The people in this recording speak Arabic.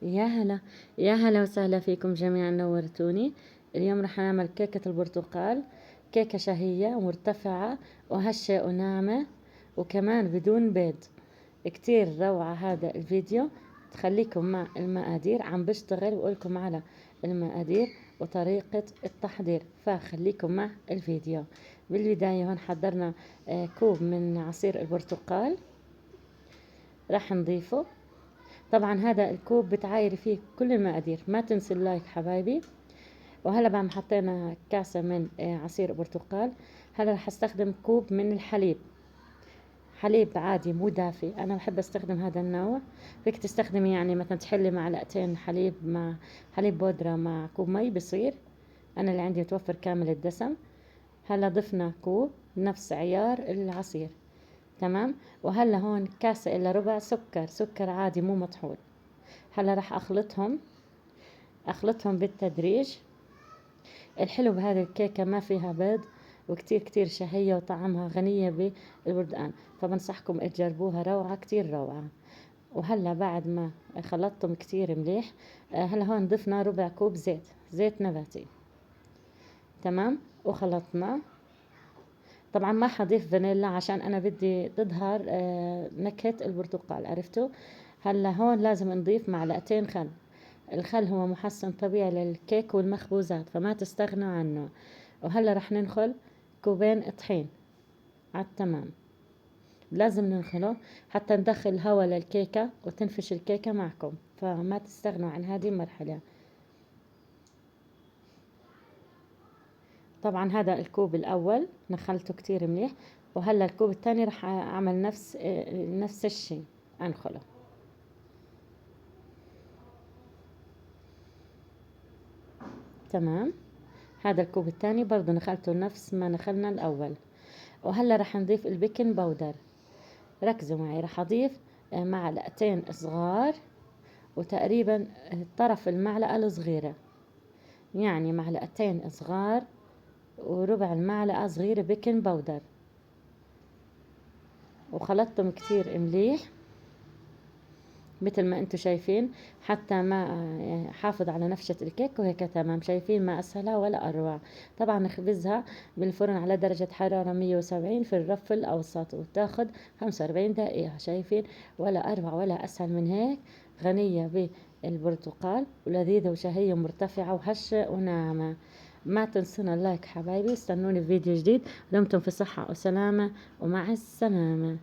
يا هلا، يا هلا وسهلا فيكم جميعا، نورتوني. اليوم رح نعمل كيكة البرتقال. كيكة شهية ومرتفعة وهشة وناعمة وكمان بدون بيض. كتير روعة هذا الفيديو. تخليكم مع المقادير، عم بشتغل وقولكم على المقادير وطريقة التحضير، فخليكم مع الفيديو. بالبداية هون حضرنا كوب من عصير البرتقال، رح نضيفه. طبعا هذا الكوب بتعايري فيه كل المقادير، ما تنسي اللايك حبايبي. وهلا بعد ما حطينا كاسة من عصير برتقال، هلا رح استخدم كوب من الحليب. حليب عادي مو دافي، انا بحب استخدم هذا النوع. فيك تستخدمي يعني مثلا تحلي معلقتين حليب مع حليب بودرة مع كوب مي بصير. انا اللي عندي متوفر كامل الدسم. هلا ضفنا كوب نفس عيار العصير، تمام. وهلا هون كاسة الا ربع سكر عادي مو مطحون. هلا رح اخلطهم بالتدريج. الحلو بهذه الكيكة ما فيها بيض، وكتير كتير شهية وطعمها غنية بالبردقان، فبنصحكم تجربوها، روعة كتير روعة. وهلا بعد ما خلطتهم كتير مليح، هلا هون ضفنا ربع كوب زيت نباتي، تمام. وخلطنا. طبعا ما حضيف فانيلا عشان انا بدي تظهر نكهة البرتقال، عرفتوا. هلا هون لازم نضيف معلقتين خل. الخل هو محسن طبيعي للكيك والمخبوزات، فما تستغنوا عنه. وهلا رح ننخل كوبين طحين عالتمام. لازم ننخله حتى ندخل هواء للكيكة وتنفش الكيكة معكم، فما تستغنوا عن هذه المرحلة. طبعا هذا الكوب الأول نخلته كتير منيح، وهلا الكوب الثاني رح أعمل نفس الشي، أنخله. تمام. هذا الكوب الثاني برضو نخلته نفس ما نخلنا الأول. وهلا رح نضيف البيكنج باودر. ركزوا معي، رح أضيف معلقتين صغار، وتقريبا طرف المعلقة الصغيرة، يعني معلقتين صغار وربع المعلقة صغيرة بيكنج باودر. وخلطتهم كتير مليح مثل ما انتم شايفين، حتى ما حافظ على نفشة الكيك، وهيك تمام. شايفين ما اسهلها ولا اروع. طبعا نخبزها بالفرن على درجة حرارة 170 في الرف الاوسط، وتاخد 45 دقيقة. شايفين ولا اروع ولا اسهل من هيك. غنية بالبرتقال ولذيذة وشهية مرتفعة وهشة وناعمة. ما تنسونا اللايك حبايبي، استنوني في فيديو جديد. دمتم في صحة وسلامة، ومع السلامة.